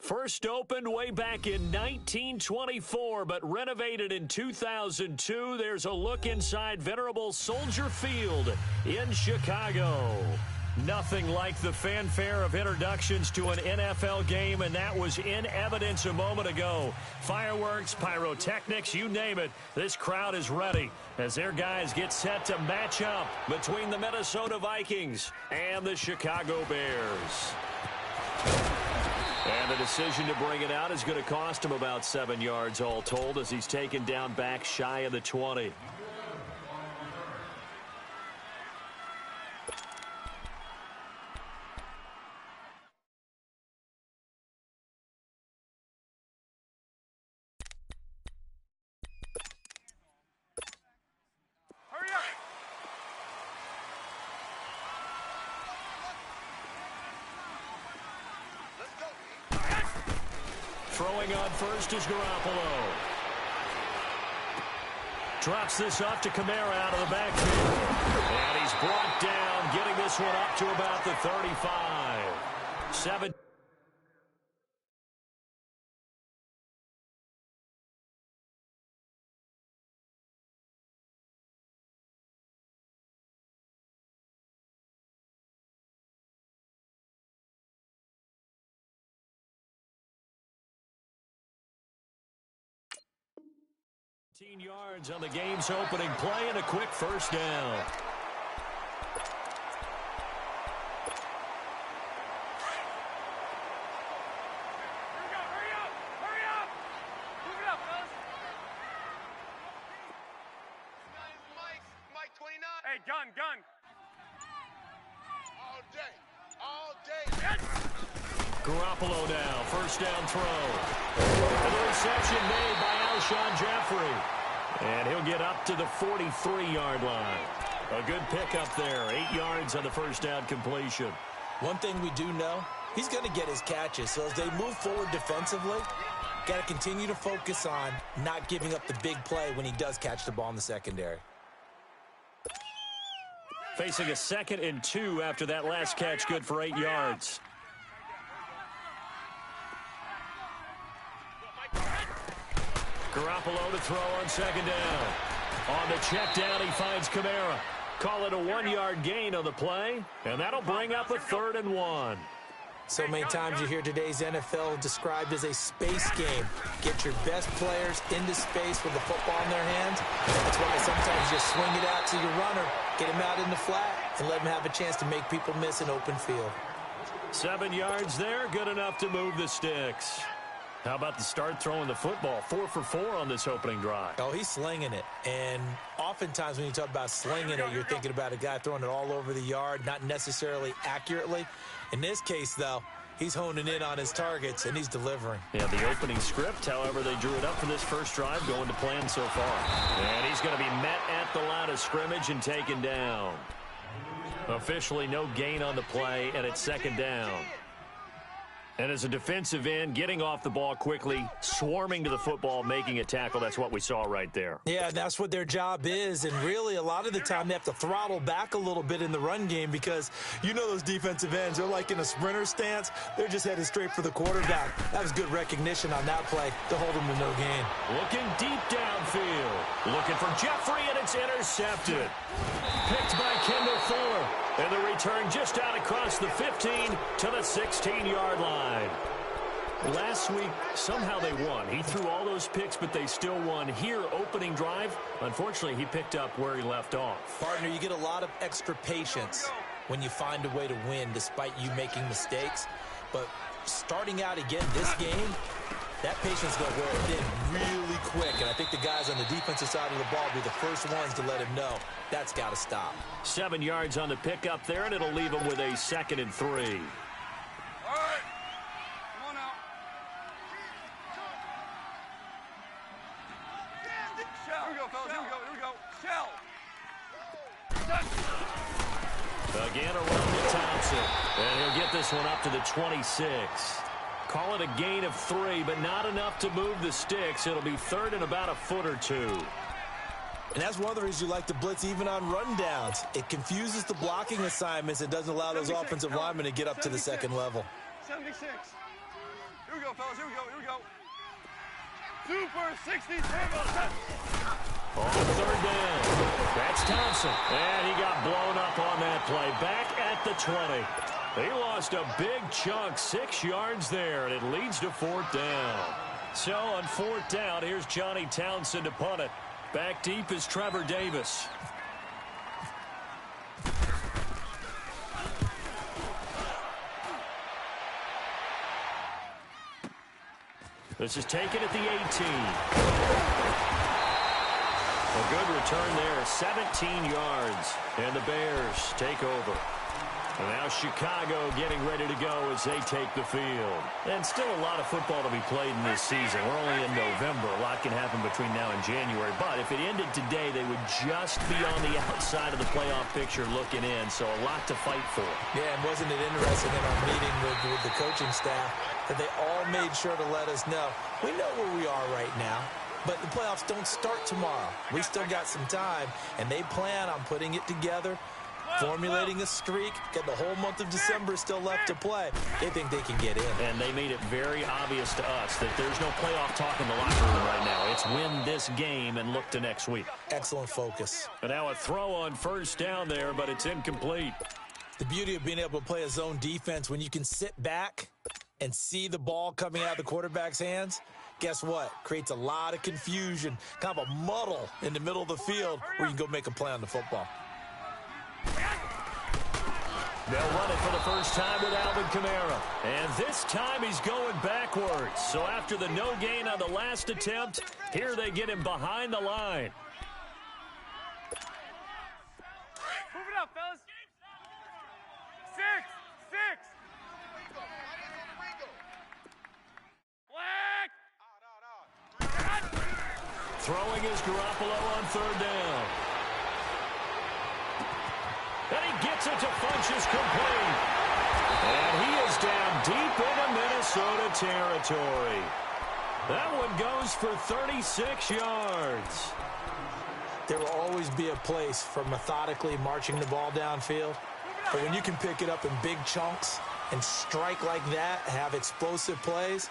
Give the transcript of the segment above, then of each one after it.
First opened way back in 1924, but renovated in 2002. There's a look inside venerable Soldier Field in Chicago. Nothing like the fanfare of introductions to an NFL game, and that was in evidence a moment ago. Fireworks, pyrotechnics, you name it. This crowd is ready as their guys get set to match up between the Minnesota Vikings and the Chicago Bears. And the decision to bring it out is going to cost him about 7 yards all told as he's taken down back shy of the 20. Throwing on first is Garoppolo. Drops this off to Kamara out of the backfield. And he's brought down, getting this one up to about the 35. 7. Yards on the game's opening play and a quick first down. Hurry up! Move it up, fellas. Mike 29. Hey, gun. All day. Yes! Garoppolo now, first down throw. An interception made by Alshon Jeffrey. And he'll get up to the 43-yard line. A good pickup there, 8 yards on the first down completion. One thing we do know, he's going to get his catches. So as they move forward defensively, got to continue to focus on not giving up the big play when he does catch the ball in the secondary. Facing a 2nd and 2 after that last catch, good for 8 yards. Garoppolo to throw on second down. On the check down, he finds Kamara. Call it a 1-yard gain on the play, and that'll bring up a 3rd and 1. So many times you hear today's NFL described as a space game. Get your best players into space with the football in their hands. That's why sometimes you just swing it out to your runner, get him out in the flat, and let him have a chance to make people miss an open field. 7 yards there, good enough to move the sticks. How about the start throwing the football? 4 for 4 on this opening drive. Oh, he's slinging it. And oftentimes when you talk about slinging it, you're thinking about a guy throwing it all over the yard, not necessarily accurately. In this case, though, he's honing in on his targets, and he's delivering. Yeah, the opening script, however, they drew it up for this first drive, going to plan so far. And he's going to be met at the line of scrimmage and taken down. Officially no gain on the play, and it's second down. And as a defensive end, getting off the ball quickly, swarming to the football, making a tackle, that's what we saw right there. Yeah, that's what their job is. And really, a lot of the time, they have to throttle back a little bit in the run game because you know those defensive ends, they're like in a sprinter stance. They're just headed straight for the quarterback. That was good recognition on that play to hold them to no gain. Looking deep downfield. Looking for Jeffrey, and it's intercepted. Picked by Kendall Fuller. And the return just out across the 15 to the 16-yard line. Last week, somehow they won. He threw all those picks, but they still won. Here, opening drive, unfortunately, he picked up where he left off. Partner, you get a lot of extra patience when you find a way to win despite you making mistakes. But starting out again this game, that patience is going to wear thin really quick. And I think the guys on the defensive side of the ball will be the first ones to let him know that's got to stop. 7 yards on the pickup there, and it'll leave him with a 2nd and 3. All right. Come on out. Shell. Here we go, fellas. Here we go. Shell. Again around to Thompson. And he'll get this one up to the 26. Call it a gain of 3, but not enough to move the sticks. It'll be 3rd and about a foot or 2. And that's one of the reasons you like to blitz even on rundowns. It confuses the blocking assignments. It doesn't allow those offensive linemen to get up to the second level. 76. Here we go, fellas. Here we go. Here we go. Super 67. On third down. That's Thompson. And he got blown up on that play. Back at the 20. He lost a big chunk, 6 yards there, and it leads to fourth down. So on fourth down, here's Johnny Townsend to punt it. Back deep is Trevor Davis. This is taken at the 18. A good return there, 17 yards, and the Bears take over. And now Chicago getting ready to go as they take the field. And still a lot of football to be played in this season. We're only in November. A lot can happen between now and January. But if it ended today, they would just be on the outside of the playoff picture looking in. So a lot to fight for. Yeah, and wasn't it interesting in our meeting with the coaching staff that they all made sure to let us know, we know where we are right now. But the playoffs don't start tomorrow. We still got some time, and they plan on putting it together, formulating a streak. Got the whole month of December still left to play. They think they can get in. And they made it very obvious to us that there's no playoff talk in the locker room right now. It's win this game and look to next week. Excellent focus. And now a throw on first down there, but it's incomplete. The beauty of being able to play a zone defense when you can sit back and see the ball coming out of the quarterback's hands, guess what? Creates a lot of confusion, kind of a muddle in the middle of the field where you can go make a play on the football. They'll run it for the first time with Alvin Kamara. And this time he's going backwards. So after the no gain on the last attempt, here they get him behind the line. Move it up, fellas. 6. Black. Throwing is Garoppolo on third down. And he gets it to Funchess complete. And he is down deep into Minnesota territory. That one goes for 36 yards. There will always be a place for methodically marching the ball downfield. But when you can pick it up in big chunks and strike like that, have explosive plays,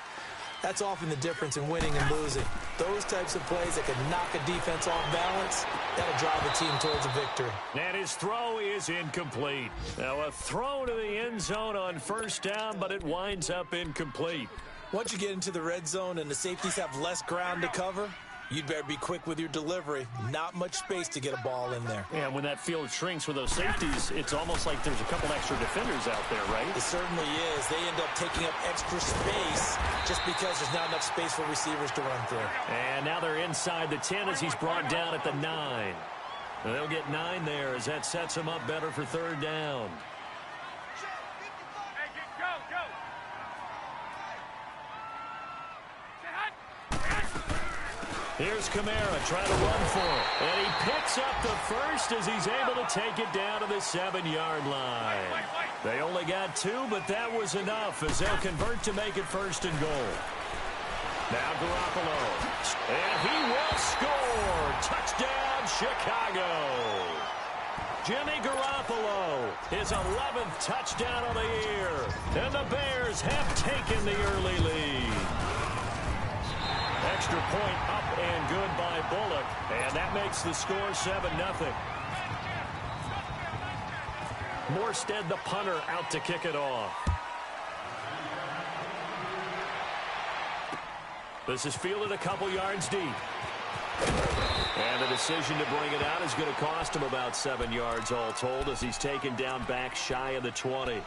that's often the difference in winning and losing. Those types of plays that can knock a defense off balance, that'll drive a team towards a victory. And his throw is incomplete. Now a throw to the end zone on first down, but it winds up incomplete. Once you get into the red zone and the safeties have less ground to cover, you'd better be quick with your delivery. Not much space to get a ball in there. And when that field shrinks with those safeties, it's almost like there's a couple extra defenders out there, right? It certainly is. They end up taking up extra space just because there's not enough space for receivers to run through. And now they're inside the 10 as he's brought down at the 9. And they'll get 9 there as that sets him up better for third down. Here's Kamara trying to run for it. And he picks up the first as he's able to take it down to the 7-yard line. They only got 2, but that was enough as they'll convert to make it first and goal. Now Garoppolo. And he will score. Touchdown, Chicago. Jimmy Garoppolo, his 11th touchdown of the year. And the Bears have taken the early lead. Extra point up and good by Bullock. And that makes the score 7-0. Morstead, the punter, out to kick it off. This is fielded a couple yards deep. And the decision to bring it out is going to cost him about 7 yards all told as he's taken down back shy of the 20.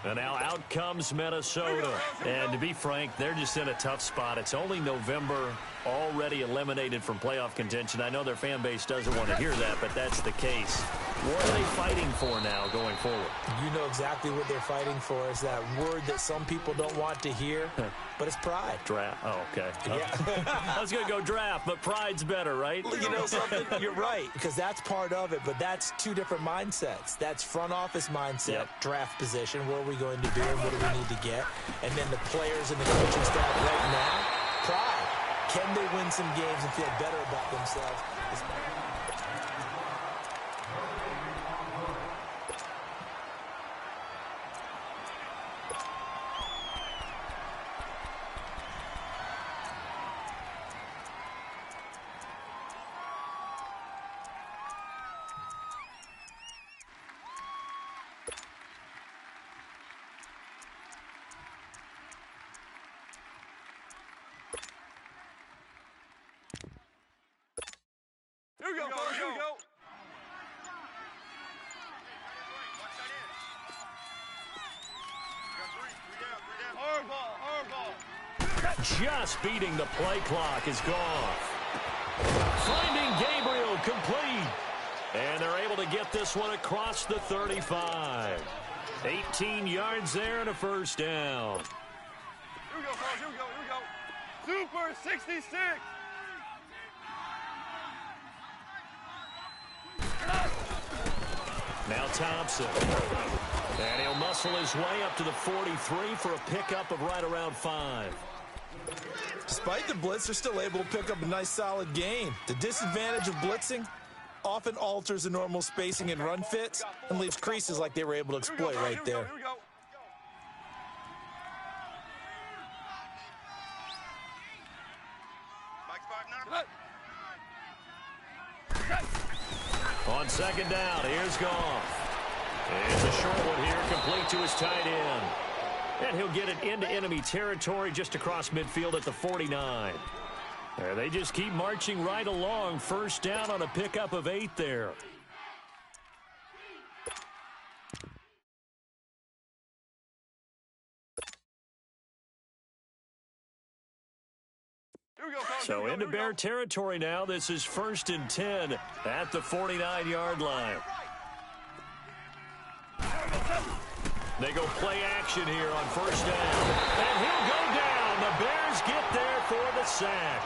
And now out comes Minnesota. And to be frank, they're just in a tough spot. It's only November, already eliminated from playoff contention. I know their fan base doesn't want to hear that, but that's the case. What are they fighting for now going forward? You know exactly what they're fighting for. Is that word that some people don't want to hear, but it's pride. Draft. Oh, okay. Yeah. I was going to go draft, but pride's better, right? You know something? You're right, because that's part of it, but that's two different mindsets. That's front office mindset, draft position, what are we going to do and what do we need to get? And then the players and the coaching staff right now, pride. Can they win some games and feel better about themselves? just beating the play clock is gone. Finding Gabriel complete. And they're able to get this one across the 35. 18 yards there and a first down. Here we go, fellas. Here we go. Here we go. Super 66. Now Thompson. And he'll muscle his way up to the 43 for a pickup of right around 5. Despite the blitz, they're still able to pick up a nice solid gain. The disadvantage of blitzing often alters the normal spacing and run fits and leaves creases like they were able to exploit right there. Here we go. On second down, here's Goff. It's a short one here, complete to his tight end. And he'll get it into enemy territory just across midfield at the 49. There, they just keep marching right along. First down on a pickup of 8 there. So into Bear territory now. This is 1st and 10 at the 49-yard line. They go play action here on first down. And he'll go down. The Bears get there for the sack.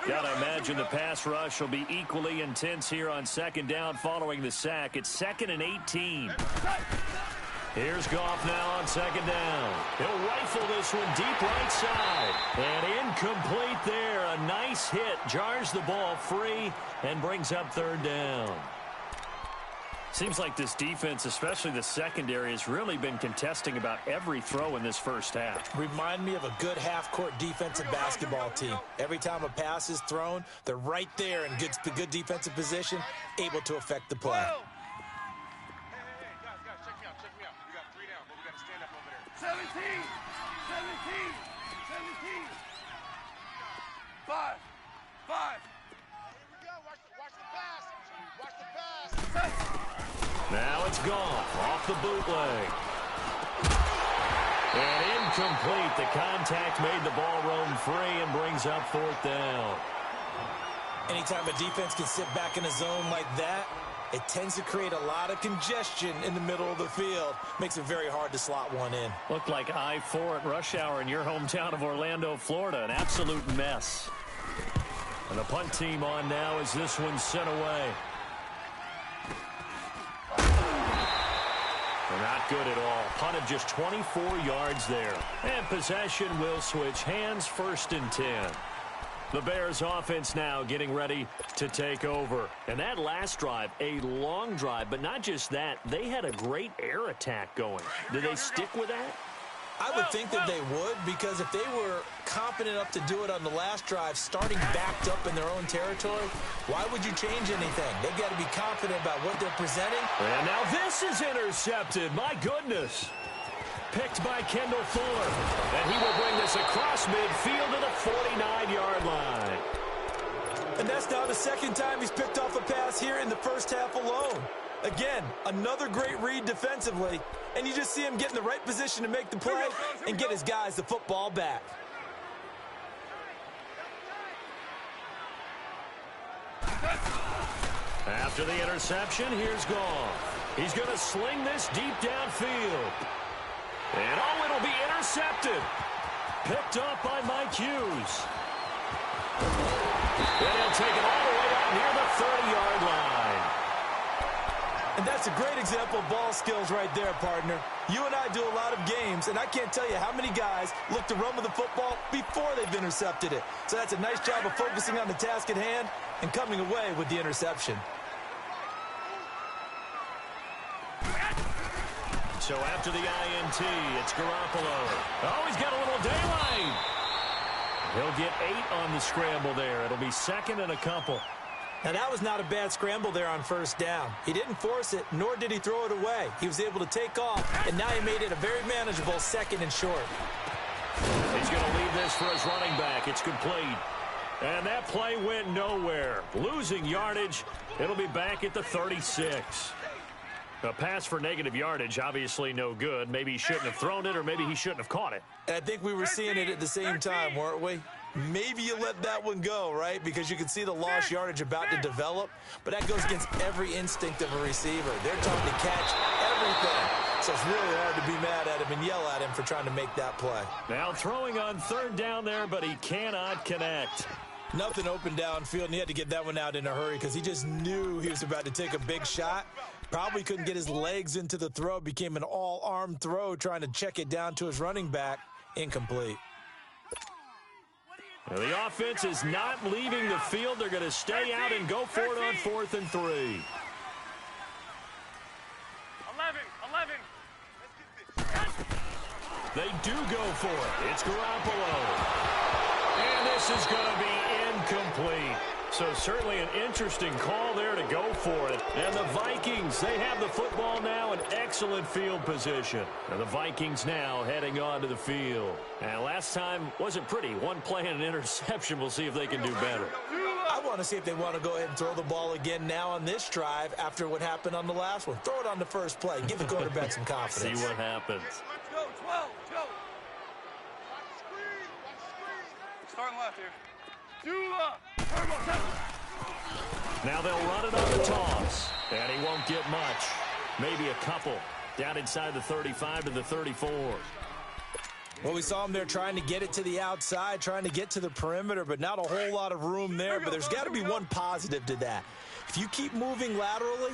Gotta imagine the pass rush will be equally intense here on second down following the sack. It's 2nd and 18. Here's Goff now on second down. He'll rifle this one deep right side. And incomplete there. A nice hit. Jars the ball free and brings up 3rd down. Seems like this defense, especially the secondary, has really been contesting about every throw in this first half. Remind me of a good half-court defensive basketball team. Every time a pass is thrown, they're right there in good defensive position, able to affect the play. Hey, guys, check me out. We got 3 down, but we got to stand up over there. 17. 5. Here we go. Watch the pass. Now it's Goff off the bootleg. And incomplete. The contact made the ball roam free and brings up 4th down. Anytime a defense can sit back in a zone like that, it tends to create a lot of congestion in the middle of the field. Makes it very hard to slot one in. Looked like I-4 at rush hour in your hometown of Orlando, Florida. An absolute mess. And the punt team on now as this one's sent away. They're not good at all. Punted just 24 yards there. And possession will switch hands, 1st and 10. The Bears offense now getting ready to take over. And that last drive, a long drive, but not just that. They had a great air attack going. Did they stick with that? I would think that they would, because if they were confident enough to do it on the last drive, starting backed up in their own territory, why would you change anything? They've got to be confident about what they're presenting. And now this is intercepted. My goodness. Picked by Kendall Fuller. And he will bring this across midfield to the 49-yard line. And that's now the 2nd time he's picked off a pass here in the first half alone. Again, another great read defensively, and you just see him get in the right position to make the play and get his guys the football back. After the interception, here's Goff. He's going to sling this deep downfield. And oh, it'll be intercepted. Picked up by Mike Hughes. And he'll take it all the way out near the 30-yard line. And that's a great example of ball skills right there, partner. You and I do a lot of games, and I can't tell you how many guys look to run with the football before they've intercepted it. So that's a nice job of focusing on the task at hand and coming away with the interception. So after the INT, it's Garoppolo. Oh, he's got a little daylight. He'll get 8 on the scramble there. It'll be 2nd and a couple. Now, that was not a bad scramble there on first down. He didn't force it, nor did he throw it away. He was able to take off, and now he made it a very manageable 2nd and short. He's going to leave this for his running back. It's complete. And that play went nowhere. Losing yardage. It'll be back at the 36. A pass for negative yardage, obviously no good. Maybe he shouldn't have thrown it, or maybe he shouldn't have caught it. And I think we were seeing it at the same time, weren't we? Maybe you let that one go, right? Because you can see the lost yardage about to develop. But that goes against every instinct of a receiver. They're trying to catch everything. So it's really hard to be mad at him and yell at him for trying to make that play. Now throwing on third down there, but he cannot connect. Nothing open downfield, and he had to get that one out in a hurry because he just knew he was about to take a big shot. Probably couldn't get his legs into the throw. Became an all-arm throw trying to check it down to his running back. Incomplete. Now the offense is not leaving the field. They're going to stay out and go for it on 4th and 3. 11. They do go for it. It's Garoppolo. And this is going to be incomplete. So certainly an interesting call there to go for it. And the Vikings, they have the football now in excellent field position. And the Vikings now heading onto the field. And last time wasn't pretty. One play and an interception. We'll see if they can do better. I want to see if they want to go ahead and throw the ball again now on this drive after what happened on the last one. Throw it on the first play. Give the quarterback some confidence. See what happens. Go, 12, go. Starting left here. Now they'll run it on the toss. And he won't get much. Maybe a couple. Down inside the 35 to the 34. Well, we saw him there trying to get it to the outside, trying to get to the perimeter, but not a whole lot of room there. But there's got to be one positive to that. If you keep moving laterally,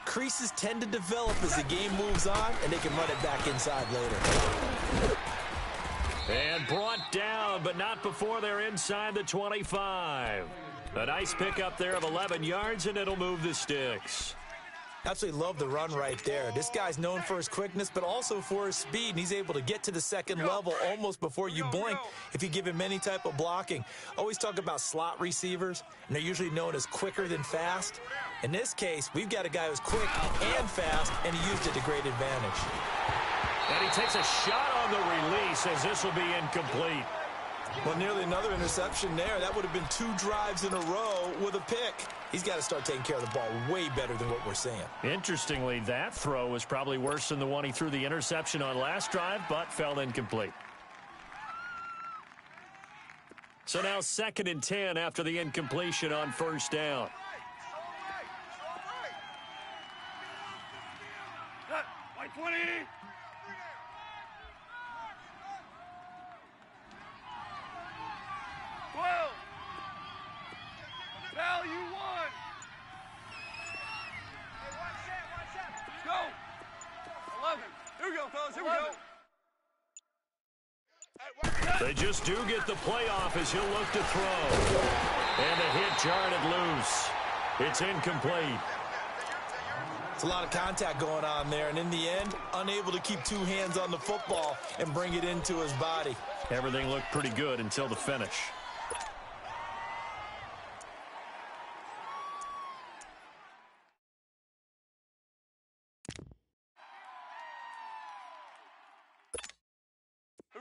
creases tend to develop as the game moves on, and they can run it back inside later. And brought down, but not before they're inside the 25. A nice pickup there of 11 yards, and it'll move the sticks. Absolutely love the run right there. This guy's known for his quickness, but also for his speed, and he's able to get to the second level almost before you blink if you give him any type of blocking. Always talk about slot receivers, and they're usually known as quicker than fast. In this case, we've got a guy who's quick and fast, and he used it to great advantage. And he takes a shot on the release as this will be incomplete. Well, nearly another interception there. That would have been 2 drives in a row with a pick. He's got to start taking care of the ball way better than what we're seeing. Interestingly, that throw was probably worse than the one he threw the interception on last drive, but fell incomplete. So now 2nd and 10 after the incompletion on first down. White 20. Value 1. Let's go. 11. Here we go, fellas. Here we go. They just do get the playoff as he'll look to throw. And a hit jarred it loose. It's incomplete. It's a lot of contact going on there, and in the end, unable to keep 2 hands on the football and bring it into his body. Everything looked pretty good until the finish.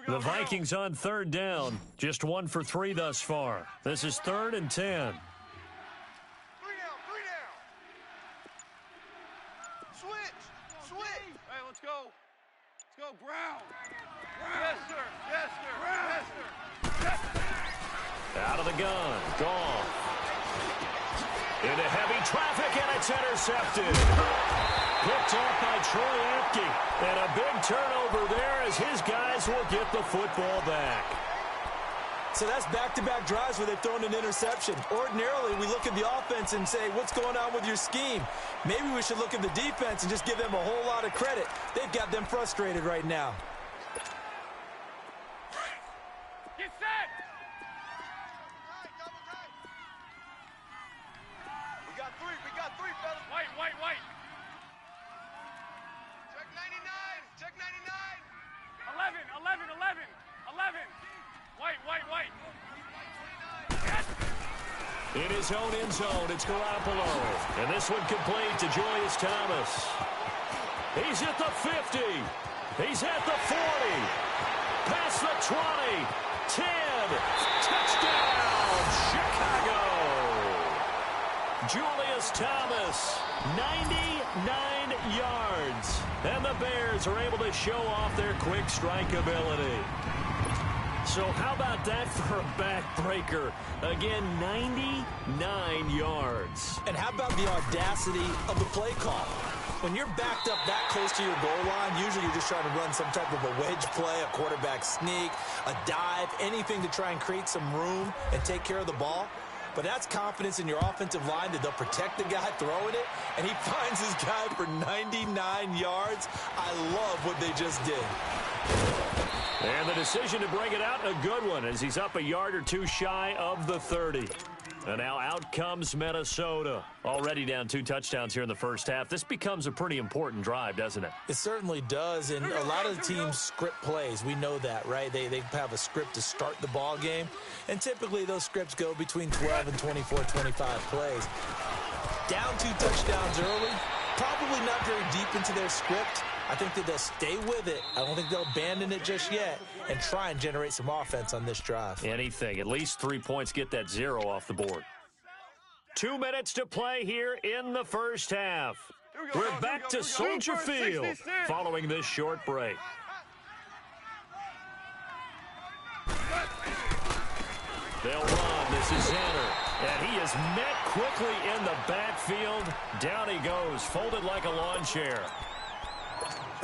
The Vikings on 3rd down. Just 1 for 3 thus far. This is 3rd and 10. 3 down. Switch. Hey, let's go. Let's go, Brown. Yes, sir. Yes, sir. Yes, sir. Yes, sir. Out of the gun. Gone. Into heavy traffic, and it's intercepted. Picked off by Troy Apke. And a big turnover there as his guys will get the football back. So that's back-to-back drives where they've thrown an interception. Ordinarily, we look at the offense and say, what's going on with your scheme? Maybe we should look at the defense and just give them a whole lot of credit. They've got them frustrated right now. Get set. We got three, fellas. White. Check 99. 11. White. In his own end zone, it's Garoppolo. And this one complete to Julius Thomas. He's at the 50. He's at the 40. Past the 20. 10. Touchdown, Chicago. Julius Thomas, 99 yards. And the Bears are able to show off their quick strike ability. So how about that for a backbreaker? Again, 99 yards. And how about the audacity of the play call? When you're backed up that close to your goal line, usually you're just trying to run some type of a wedge play, a quarterback sneak, a dive, anything to try and create some room and take care of the ball. But that's confidence in your offensive line that they'll protect the guy throwing it, and he finds his guy for 99 yards. I love what they just did. And the decision to bring it out, a good one, as he's up a yard or two shy of the 30. And now out comes Minnesota. Already down 2 touchdowns here in the first half. This becomes a pretty important drive, doesn't it? It certainly does, and a lot of the teams script plays. We know that, right? They have a script to start the ball game, and typically those scripts go between 12 and 24, 25 plays. Down 2 touchdowns early, probably not very deep into their script. I think that they'll stay with it. I don't think they'll abandon it just yet and try and generate some offense on this drive. Anything. At least 3 points, get that 0 off the board. 2 minutes to play here in the first half. We're back to Soldier Field following this short break. They'll run. This is Zanner. And he is met quickly in the backfield. Down he goes, folded like a lawn chair.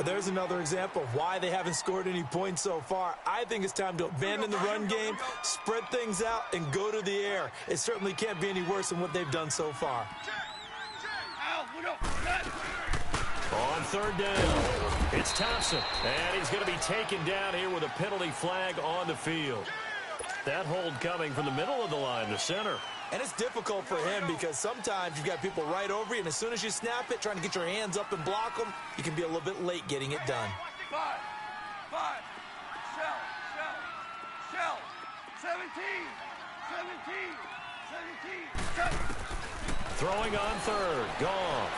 There's another example of why they haven't scored any points so far. I think it's time to abandon the run game, spread things out, and go to the air. It certainly can't be any worse than what they've done so far. On third down, it's Thompson. And he's going to be taken down here with a penalty flag on the field. That hold coming from the middle of the line, the center. And it's difficult for him because sometimes you've got people right over you, and as soon as you snap it, trying to get your hands up and block them, you can be a little bit late getting it done. 5. Shell. 17. Throwing on third. Goff.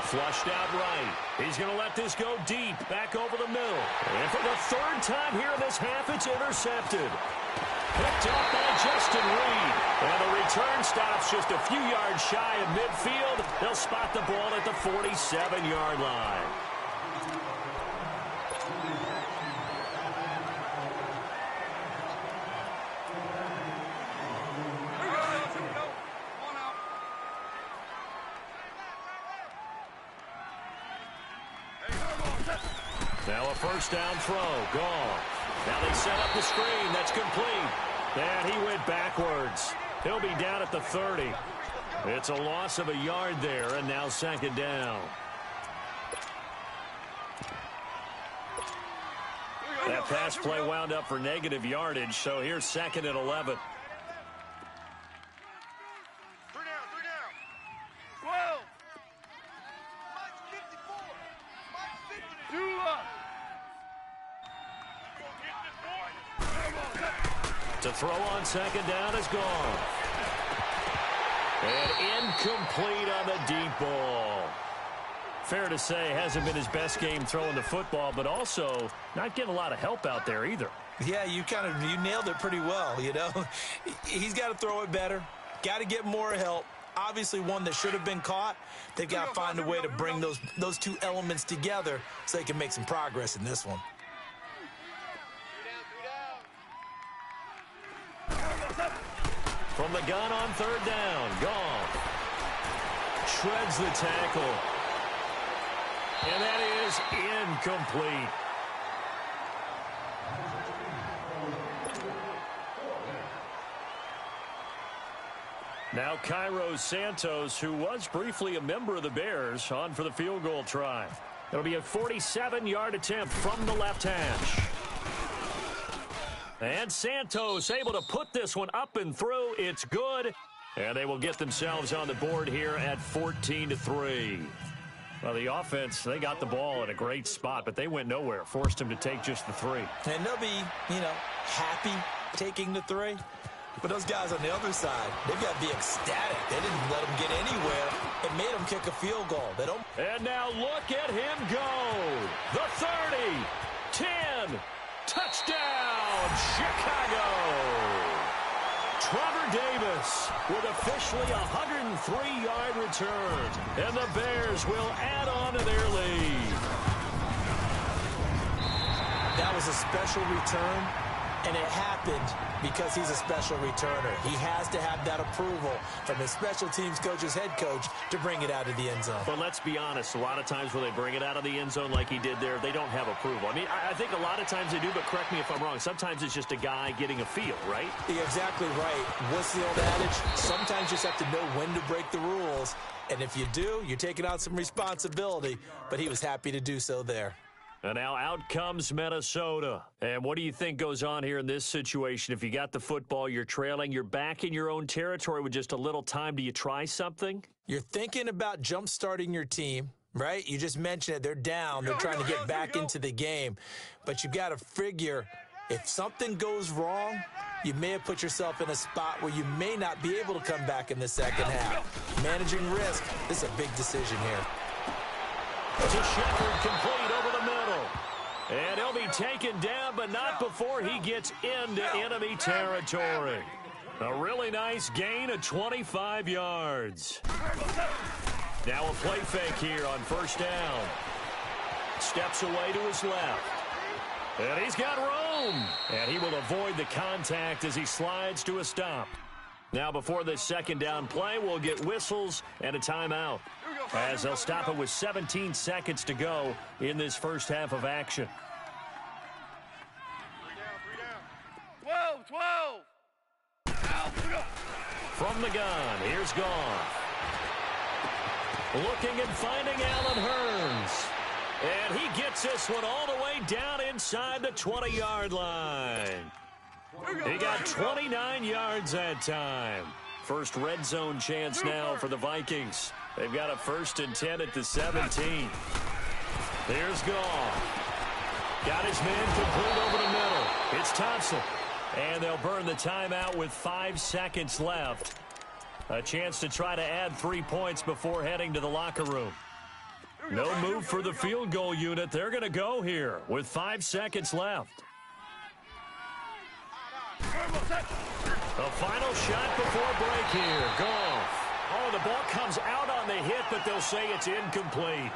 Flushed out right. He's going to let this go deep. Back over the middle. And for the third time here in this half, it's intercepted. Picked up by Justin Reed. And the return stops just a few yards shy of midfield. They'll spot the ball at the 47-yard line. Now a first down throw. Gone. Now they set up the screen. That's complete. And he went backwards. He'll be down at the 30. It's a loss of a yard there, and now second down. That pass play wound up for negative yardage, so here's second and 11. 3 down. 12. Dula. To throw on second down is gone. And incomplete on the deep ball. Fair to say, hasn't been his best game throwing the football, but also not getting a lot of help out there either. Yeah, you nailed it pretty well, you know. He's got to throw it better. Got to get more help. Obviously one that should have been caught. They've got to find a way to bring those two elements together so they can make some progress in this one. From the gun on third down, Goff shreds the tackle. And that is incomplete. Now Cairo Santos, who was briefly a member of the Bears, on for the field goal try. It'll be a 47-yard attempt from the left hash. And Santos able to put this one up and through. It's good. And they will get themselves on the board here at 14-3. Well, the offense, they got the ball in a great spot, but they went nowhere. Forced him to take just the 3. And they'll be, happy taking the 3. But those guys on the other side, they've got to be ecstatic. They didn't let them get anywhere. It made them kick a field goal. And now look at him go. The 30, 10, Touchdown, Chicago! Trevor Davis with officially a 103-yard return. And the Bears will add on to their lead. That was a special return, and it happened because he's a special returner. He has to have that approval from his special teams coach's head coach to bring it out of the end zone. But let's be honest, a lot of times when they bring it out of the end zone like he did there, they don't have approval. I mean, I think a lot of times they do, but correct me if I'm wrong. Sometimes it's just a guy getting a feel, right? You're exactly right. What's the old adage? Sometimes you just have to know when to break the rules. And if you do, you're taking on some responsibility. But he was happy to do so there. And now out comes Minnesota. And what do you think goes on here in this situation? If you got the football, you're trailing, you're back in your own territory with just a little time. Do you try something? You're thinking about jump-starting your team, right? You just mentioned it. They're down. They're trying to get back into the game. But you got to figure if something goes wrong, you may have put yourself in a spot where you may not be able to come back in the second half. Managing risk, this is a big decision here. To Shepard, complete over the middle. And he'll be taken down, but not before he gets into enemy territory. A really nice gain of 25 yards. Now a play fake here on first down. Steps away to his left. And he's got room. And he will avoid the contact as he slides to a stop. Now before this second down play, we'll get whistles and a timeout, as they'll stop it with 17 seconds to go in this first half of action. 12. From the gun, here's Goff. Looking and finding Allen Hurns. And he gets this one all the way down inside the 20-yard line. He got 29 yards that time. First red zone chance now for the Vikings. They've got a 1st and 10 at the 17. Here's Goff. Got his man complete over the middle. It's Thompson. And they'll burn the timeout with 5 seconds left. A chance to try to add 3 points before heading to the locker room. No move for the field goal unit. They're going to go here with 5 seconds left. A final shot before break here. Goff. Oh, the ball comes out on the hit, but they'll say it's incomplete.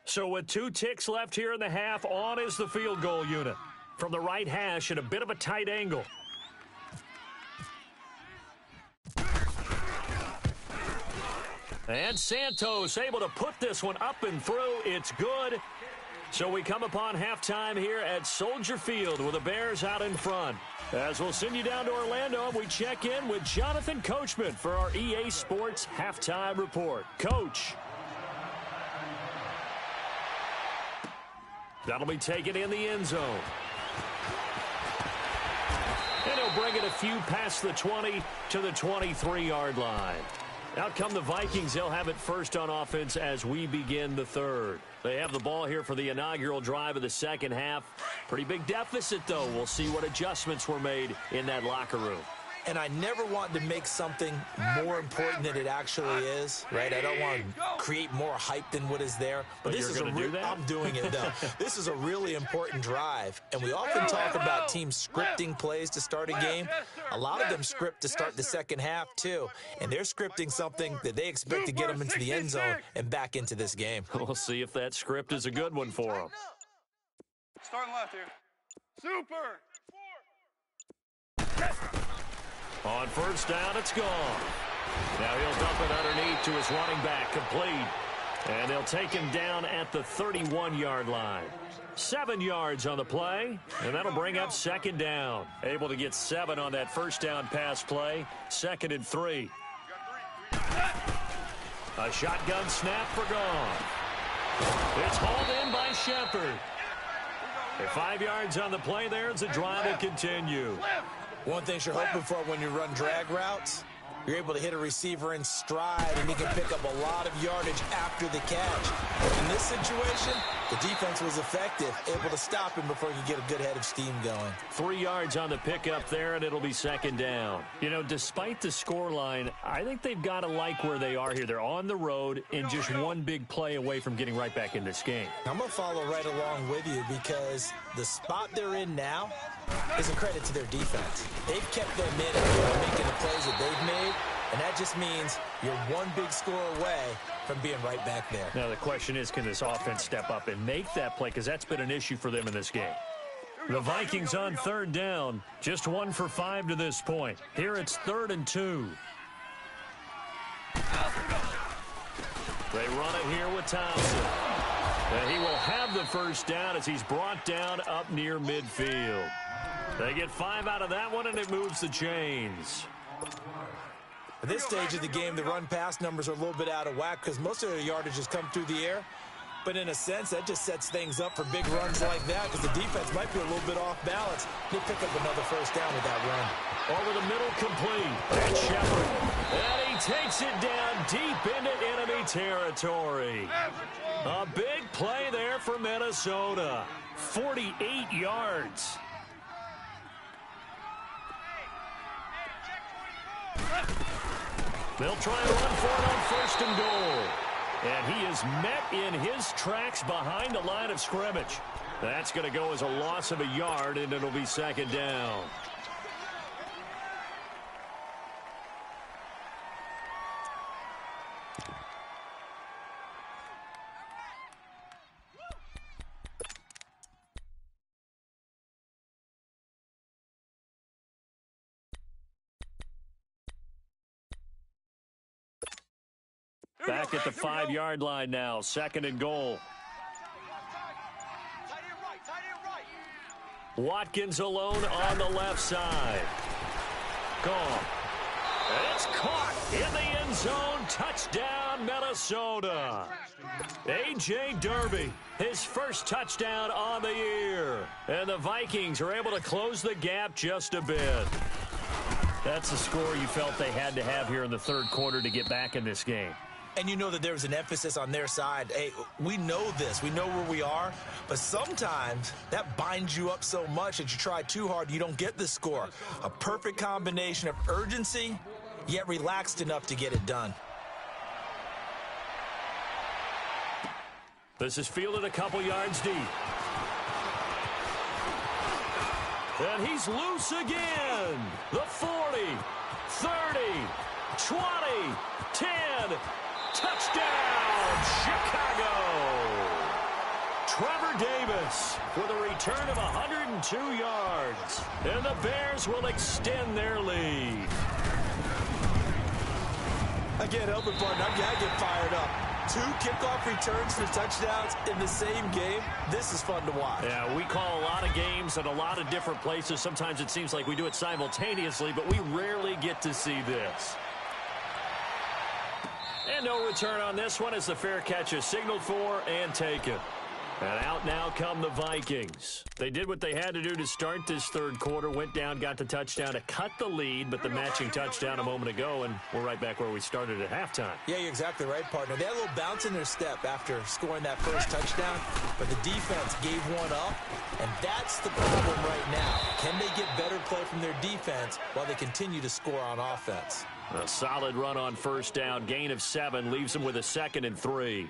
So with 2 ticks left here in the half, on is the field goal unit. From the right hash at a bit of a tight angle. And Santos able to put this one up and through. It's good. So we come upon halftime here at Soldier Field with the Bears out in front. As we'll send you down to Orlando, we check in with Jonathan Coachman for our EA Sports Halftime Report. Coach. That'll be taken in the end zone. And he'll bring it a few past the 20 to the 23-yard line. Out come the Vikings. They'll have it first on offense as we begin the third. They have the ball here for the inaugural drive of the second half. Pretty big deficit, though. We'll see what adjustments were made in that locker room. And I never want to make something more important than it actually is, right? I don't want to create more hype than what is there. But this is going to do that? I'm doing it, though. This is a really important drive. And we often talk about teams scripting plays to start a game. A lot of them script to start the second half, too. And they're scripting something that they expect to get them into the end zone and back into this game. We'll see if that script is a good one for them. Starting left here. Super. On first down, it's gone. Now he'll dump it underneath to his running back, complete. And they'll take him down at the 31-yard line. 7 yards on the play, and that'll bring up second down. Able to get 7 on that first down pass play. 2nd and 3. A shotgun snap for Goff. It's hauled in by Shepard. 5 yards on the play there as the drive will continue. One thing you're hoping for when you run drag routes, you're able to hit a receiver in stride, and he can pick up a lot of yardage after the catch. In this situation, The defense was effective, able to stop him before he could get a good head of steam going. 3 yards on the pickup there, and it'll be second down. You know, despite the scoreline, I think they've got to like where they are here. They're on the road and just one big play away from getting right back in this game. I'm going to follow right along with you because the spot they're in now is a credit to their defense. They've kept them in and making the plays that they've made, and that just means you're one big score away from being right back there. Now the question is, can this offense step up and make that play? Because that's been an issue for them in this game. The Vikings on third down, just 1 for 5 to this point. Here it's 3rd and 2. They run it here with Thompson. And he will have the first down as he's brought down up near midfield. They get 5 out of that one, and it moves the chains. At this stage of the game, the run-pass numbers are a little bit out of whack because most of their yardage has come through the air. But in a sense, that just sets things up for big runs like that because the defense might be a little bit off balance. They pick up another first down with that run. Over the middle, complete. That's Shepard. And he takes it down deep into enemy territory. A big play there for Minnesota. 48 yards. They'll try and run for it on 1st and goal. And he is met in his tracks behind the line of scrimmage. That's going to go as a loss of a yard, and it'll be 2nd down. Back at the 5-yard line now, 2nd and goal. Watkins alone on the left side. Gone. And it's caught in the end zone. Touchdown, Minnesota. A.J. Derby, his first touchdown on the year. And the Vikings are able to close the gap just a bit. That's the score you felt they had to have here in the 3rd quarter to get back in this game. And you know that there was an emphasis on their side. Hey, we know this. We know where we are. But sometimes that binds you up so much that you try too hard, you don't get the score. A perfect combination of urgency, yet relaxed enough to get it done. This is fielded a couple yards deep. And he's loose again. The 40, 30, 20, 10. Touchdown, Chicago! Trevor Davis with a return of 102 yards. And the Bears will extend their lead. I can't help it, partner. I get fired up. 2 kickoff returns for touchdowns in the same game. This is fun to watch. Yeah, we call a lot of games at a lot of different places. Sometimes it seems like we do it simultaneously, but we rarely get to see this. And no return on this one as the fair catch is signaled for and taken. And out now come the Vikings. They did what they had to do to start this 3rd quarter. Went down, got the touchdown to cut the lead, but the matching touchdown a moment ago, and we're right back where we started at halftime. Yeah, you're exactly right, partner. They had a little bounce in their step after scoring that first touchdown, but the defense gave one up, and that's the problem right now. Can they get better play from their defense while they continue to score on offense? A solid run on 1st down. Gain of 7 leaves them with a 2nd and 3.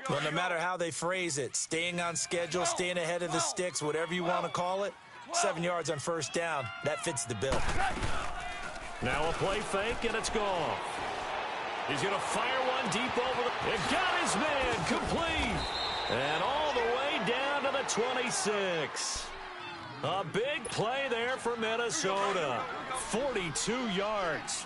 Well, no matter how they phrase it, staying on schedule, staying ahead of the sticks, whatever you want to call it, 7 yards on 1st down, that fits the bill. Now a play fake, and it's gone. He's going to fire one deep over the... It got his man complete. And all the way down to the 26. A big play there for Minnesota. 42 yards.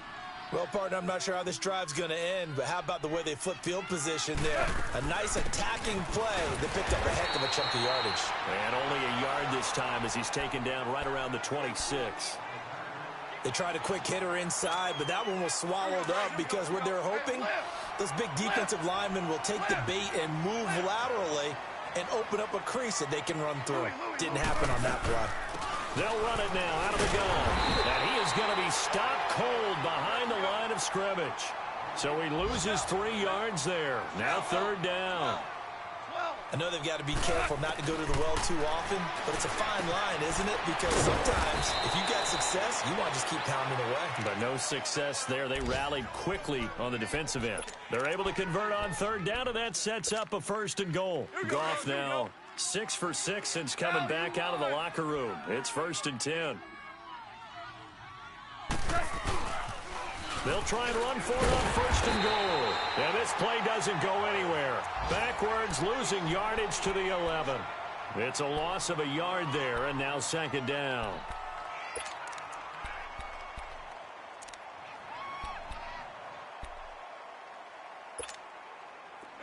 Well, partner, I'm not sure how this drive's going to end, but how about the way they flip field position there? A nice attacking play that picked up a heck of a chunk of yardage. And only a yard this time as he's taken down right around the 26. They tried a quick hitter inside, but that one was swallowed up because what they're hoping, those big defensive linemen will take the bait and move laterally and open up a crease that they can run through. Didn't happen on that play. They'll run it now out of the gun. And he is going to be stopped cold behind the line of scrimmage. So he loses 3 yards there. Now 3rd down. I know they've got to be careful not to go to the well too often, but it's a fine line, isn't it? Because sometimes if you got success, you want to just keep pounding away. But no success there. They rallied quickly on the defensive end. They're able to convert on third down, and that sets up a 1st and goal. Goff now 6 for 6 since coming back out of the locker room. It's 1st and 10. They'll try and run for it on 1st and goal. And this play doesn't go anywhere. Backwards, losing yardage to the 11. It's a loss of a yard there, and now 2nd down.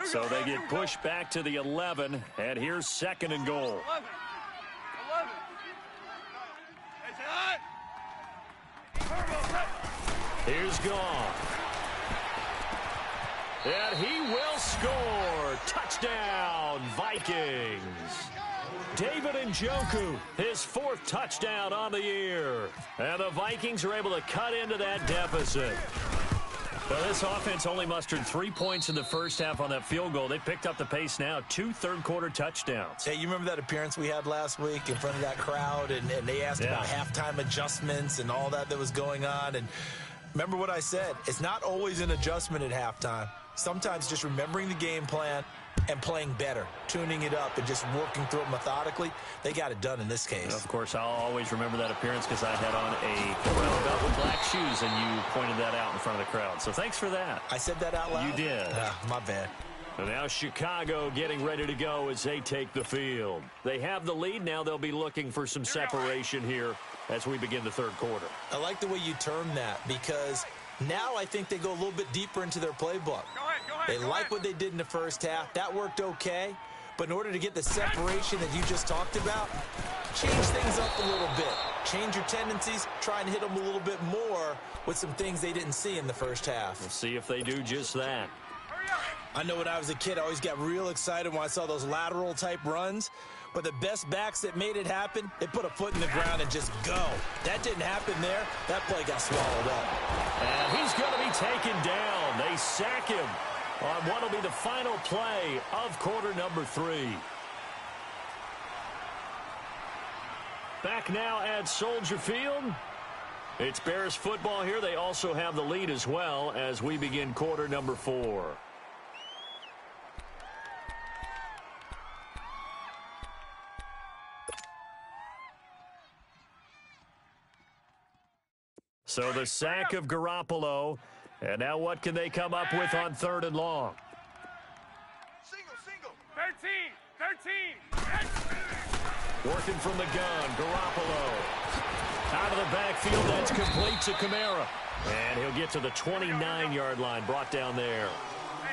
So they get pushed back to the 11, and here's 2nd and goal. 11. It's hot. Here's Goff. And he will score. Touchdown, Vikings. David Njoku, his 4th touchdown on the year. And the Vikings are able to cut into that deficit. Well, this offense only mustered 3 points in the first half on that field goal. They picked up the pace now, 2 third-quarter touchdowns. Hey, you remember that appearance we had last week in front of that crowd, and they asked about halftime adjustments and all that was going on, and remember what I said. It's not always an adjustment at halftime. Sometimes just remembering the game plan and playing better, tuning it up and just working through it methodically. They got it done in this case. Of course, I'll always remember that appearance because I had on a brown belt with black shoes, and you pointed that out in front of the crowd. So thanks for that. I said that out loud? You did. My bad. And now Chicago getting ready to go as they take the field. They have the lead. Now they'll be looking for some separation here as we begin the 3rd quarter. I like the way you termed that because now I think they go a little bit deeper into their playbook. They like what they did in the first half. That worked okay. But in order to get the separation that you just talked about, change things up a little bit. Change your tendencies. Try and hit them a little bit more with some things they didn't see in the first half. We'll see if they do just that. I know when I was a kid, I always got real excited when I saw those lateral-type runs. But the best backs that made it happen, they put a foot in the ground and just go. That didn't happen there. That play got swallowed up. And he's going to be taken down. They sack him on what will be the final play of quarter number 3. Back now at Soldier Field. It's Bears football here. They also have the lead as well as we begin quarter number 4. So the sack of Garoppolo. And now what can they come up with on 3rd and long? Single. 13. Working from the gun, Garoppolo. Out of the backfield, that's complete to Kamara. And he'll get to the 29-yard line, brought down there.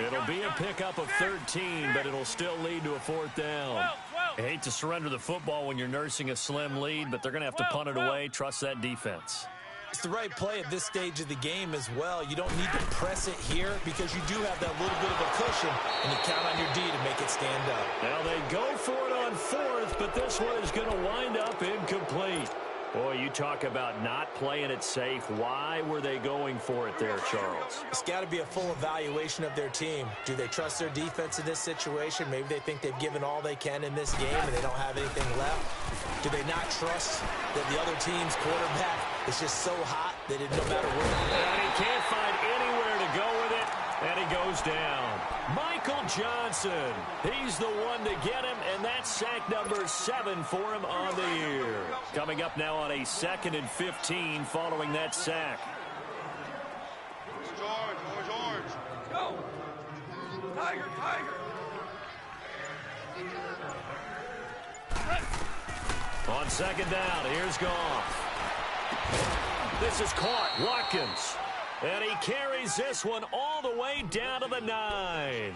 It'll be a pickup of 13, but it'll still lead to a 4th down. I hate to surrender the football when you're nursing a slim lead, but they're going to have to punt it away. Trust that defense. It's the right play at this stage of the game as well. You don't need to press it here because you do have that little bit of a cushion, and you count on your D to make it stand up. Now they go for it on 4th, but this one is going to wind up incomplete. Boy, you talk about not playing it safe. Why were they going for it there, Charles? It's got to be a full evaluation of their team. Do they trust their defense in this situation? Maybe they think they've given all they can in this game and they don't have anything left. Do they not trust that the other team's quarterback is just so hot that no matter where and he can't find anywhere to go with it, and he goes down. Michael Johnson, he's the one to get him, and that's sack number 7 for him on the year. Coming up now on a 2nd and 15 following that sack. George. Go. Tiger. On 2nd down, here's Goff. This is caught, Watkins. And he carries this one all the way down to the 9.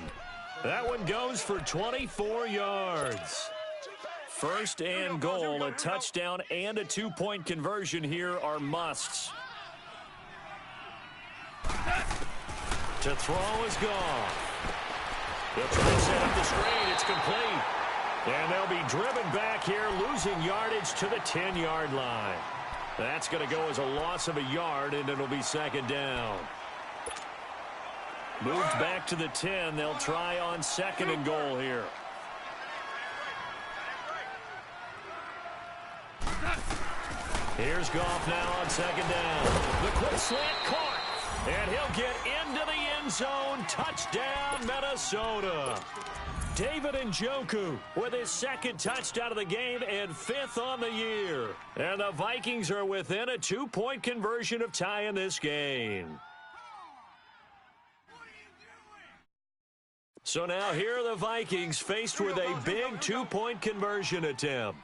That one goes for 24 yards. 1st and goal, a touchdown and a 2-point conversion here are musts. To throw is Goff. They'll try to set up the screen. It's complete. And they'll be driven back here, losing yardage to the 10-yard line. That's going to go as a loss of a yard, and it'll be 2nd down. Moved back to the 10. They'll try on 2nd and goal here. Here's Goff now on second down. The quick slant caught. And he'll get into the end zone. Touchdown, Minnesota. David Njoku with his second touchdown of the game and 5th on the year. And the Vikings are within a 2-point conversion of tying this game. So now here are the Vikings faced with a big 2-point conversion attempt.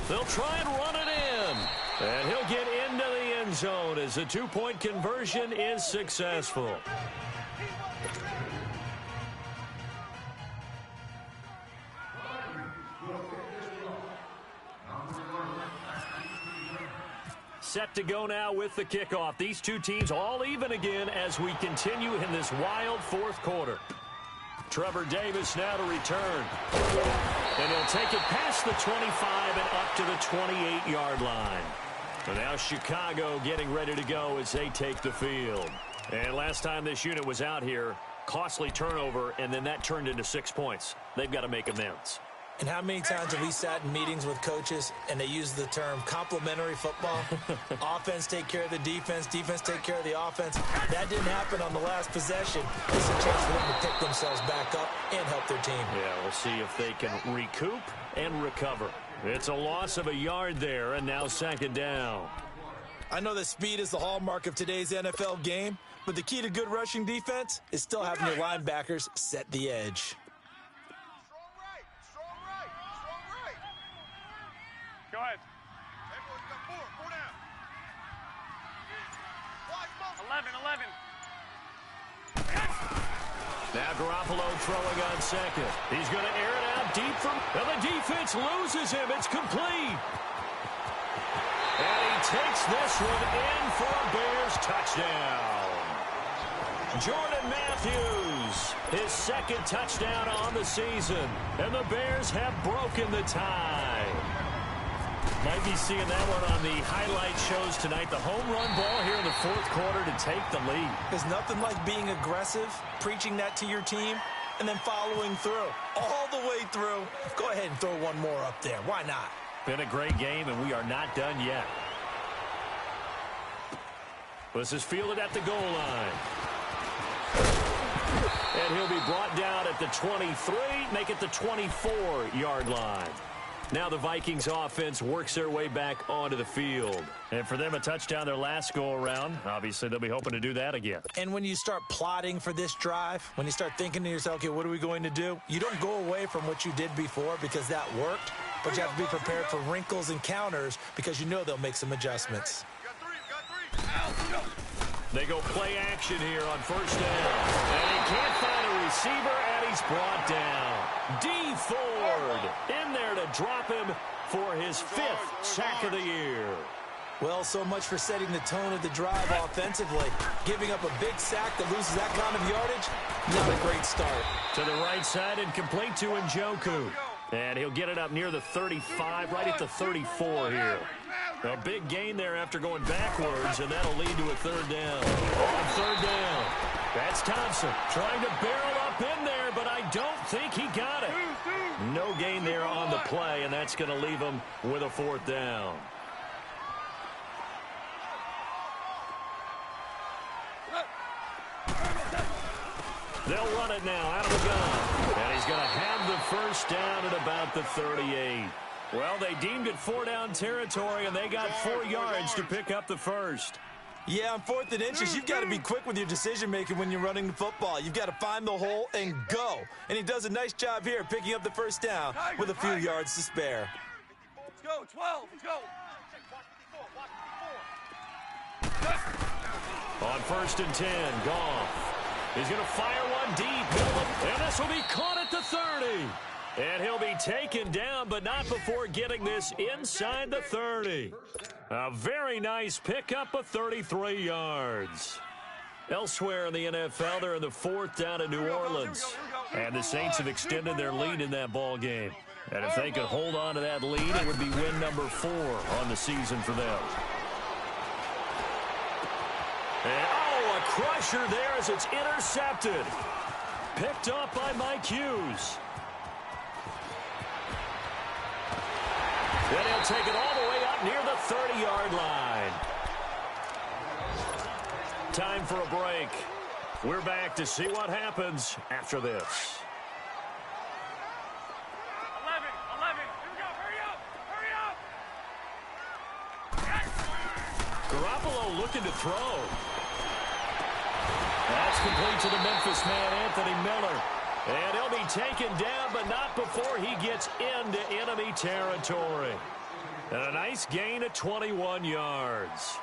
They'll try and run it in. And he'll get into the end zone as the 2-point conversion is successful. Set to go now with the kickoff. These two teams all even again as we continue in this wild fourth quarter. Trevor Davis now to return. And he'll take it past the 25 and up to the 28-yard line. So now Chicago getting ready to go as they take the field. And last time this unit was out here, costly turnover, and then that turned into 6 points. They've got to make amends. And how many times have we sat in meetings with coaches and they use the term complementary football? Offense take care of the defense, defense take care of the offense. That didn't happen on the last possession. It's a chance for them to pick themselves back up and help their team. Yeah, we'll see if they can recoup and recover. It's a loss of a yard there, and now second down. I know that speed is the hallmark of today's NFL game, but the key to good rushing defense is still having your linebackers set the edge. Go ahead. Hey, boys, got four down. 11. Now Garoppolo throwing on second. He's going to air it out deep from, and the defense loses him. It's complete. And he takes this one in for a Bears touchdown. Jordan Matthews, his second touchdown on the season. And the Bears have broken the tie. Might be seeing that one on the highlight shows tonight. The home run ball here in the fourth quarter to take the lead. There's nothing like being aggressive, preaching that to your team, and then following through. All the way through. Go ahead and throw one more up there. Why not? Been a great game, and we are not done yet. This is fielded at the goal line. And he'll be brought down at the 23, make it the 24-yard line. Now the Vikings offense works their way back onto the field. And for them, a touchdown their last go-around. Obviously, they'll be hoping to do that again. And when you start plotting for this drive, when you start thinking to yourself, okay, what are we going to do? You don't go away from what you did before because that worked, but you have to be prepared for wrinkles and counters because you know they'll make some adjustments. They go play action here on first down. And he can't find a receiver, and he's brought down. D. Ford in there to drop him for his 5th sack of the year. Well, so much for setting the tone of the drive offensively. Giving up a big sack that loses that kind of yardage, not a great start. To the right side and complete to Njoku. And he'll get it up near the 35, right at the 34 here. A big gain there after going backwards, and that'll lead to a third down. On third down, that's Thompson trying to barrel up in there, but I don't think he got it. No gain there on the play, and that's going to leave him with a fourth down. They'll run it now out of the gun. And he's going to have the first down at about the 38. Well, they deemed it 4-down territory, and they got 4 yards to pick up the first. Yeah, on 4th and inches, you've got to be quick with your decision-making when you're running the football. You've got to find the hole and go. And he does a nice job here picking up the first down with a few yards to spare. Let's go, 12, let's go. On 1st and 10, Goff. He's going to fire one deep, and this will be caught at the 30. And he'll be taken down, but not before getting this inside the 30. A very nice pickup of 33 yards. Elsewhere in the NFL, they're in the 4th down in New Orleans. And the Saints have extended their lead in that ball game. And if they could hold on to that lead, it would be win number 4 on the season for them. And, a crusher there as it's intercepted. Picked up by Mike Hughes. Then he'll take it all the way up near the 30-yard line. Time for a break. We're back to see what happens after this. 11. Here we go. Hurry up. Garoppolo looking to throw. That's complete to the Memphis man, Anthony Miller. And he'll be taken down, but not before he gets into enemy territory. And a nice gain of 21 yards.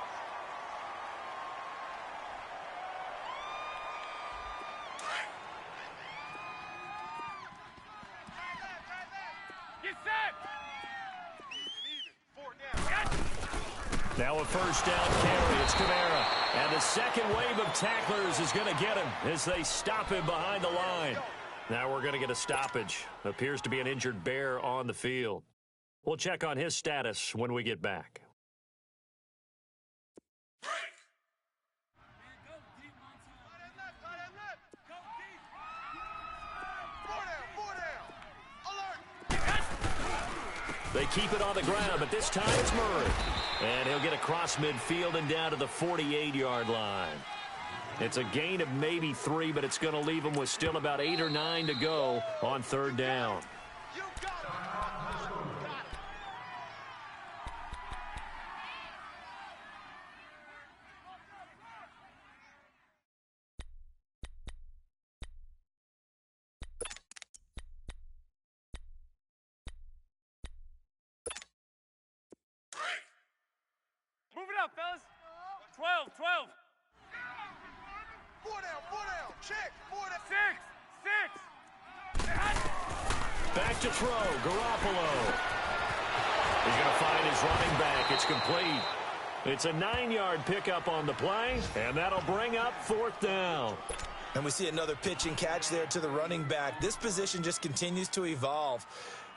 Get set. Now a first down carry. It's Kamara. And the second wave of tacklers is going to get him as they stop him behind the line. Now we're going to get a stoppage. Appears to be an injured Bear on the field. We'll check on his status when we get back. They keep it on the ground, but this time it's Murray. And he'll get across midfield and down to the 48-yard line. It's a gain of maybe 3, but it's going to leave them with still about 8 or 9 to go on third down. You got it. Move it up, fellas. 12. 4 down. Check. 4 down. 6. Back to throw, Garoppolo. He's going to find his running back. It's complete. It's a 9-yard pickup on the play, and that'll bring up fourth down. And we see another pitch and catch there to the running back. This position just continues to evolve.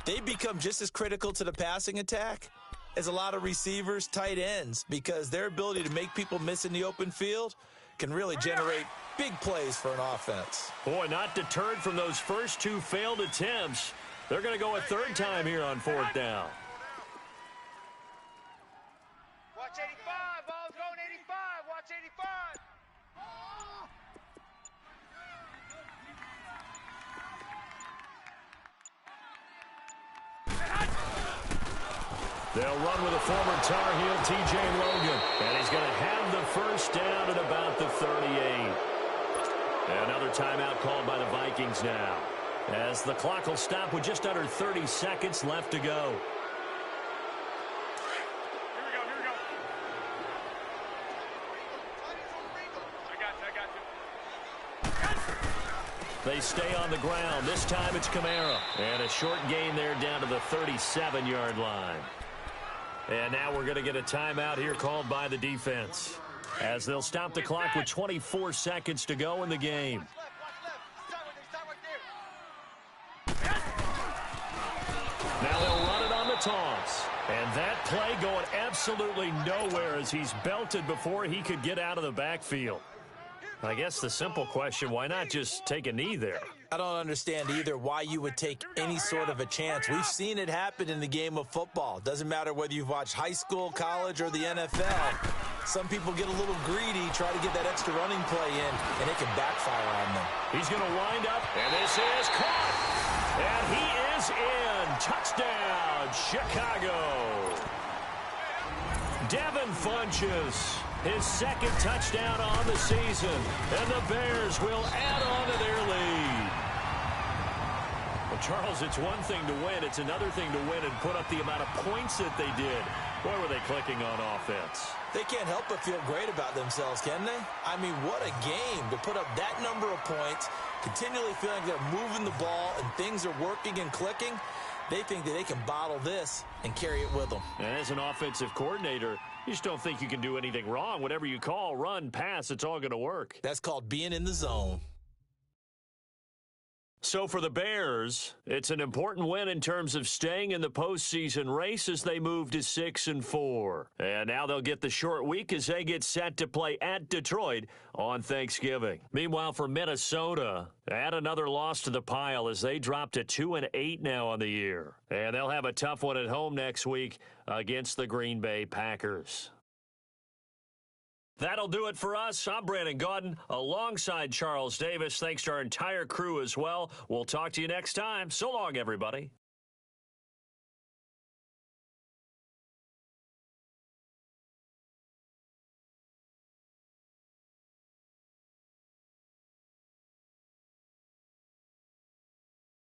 They become just as critical to the passing attack as a lot of receivers, tight ends, because their ability to make people miss in the open field can really generate big plays for an offense. Boy, not deterred from those first 2 failed attempts. They're going to go a third time here on fourth down. Watch 85. Ball's going 85. Watch 85. They'll run with a former Tar Heel, T.J. Logan. And he's going to have the first down at about the 38. Another timeout called by the Vikings now, as the clock will stop with just under 30 seconds left to go. Here we go. I got you. They stay on the ground. This time it's Kamara. And a short gain there down to the 37-yard line. And now we're going to get a timeout here called by the defense, as they'll stop the clock with 24 seconds to go in the game. Now they'll run it on the toss. And that play going absolutely nowhere as he's belted before he could get out of the backfield. I guess the simple question, why not just take a knee there? I don't understand either why you would take any sort of a chance. We've seen it happen in the game of football. Doesn't matter whether you've watched high school, college, or the NFL. Some people get a little greedy, try to get that extra running play in, and it can backfire on them. He's going to wind up, and this is caught. And he is in. Touchdown, Chicago. Devin Funchess, his second touchdown on the season, and the Bears will add on to their lead. Well, Charles, it's one thing to win. It's another thing to win and put up the amount of points that they did. Boy, were they clicking on offense. They can't help but feel great about themselves, can they? I mean, what a game to put up that number of points, continually feeling they're moving the ball and things are working and clicking. They think that they can bottle this and carry it with them. And as an offensive coordinator, you just don't think you can do anything wrong. Whatever you call, run, pass, it's all going to work. That's called being in the zone. So for the Bears, it's an important win in terms of staying in the postseason race as they move to 6-4. And now they'll get the short week as they get set to play at Detroit on Thanksgiving. Meanwhile, for Minnesota, add another loss to the pile as they drop to 2-8 now on the year. And they'll have a tough one at home next week against the Green Bay Packers. That'll do it for us. I'm Brandon Gaudin alongside Charles Davis. Thanks to our entire crew as well. We'll talk to you next time. So long, everybody.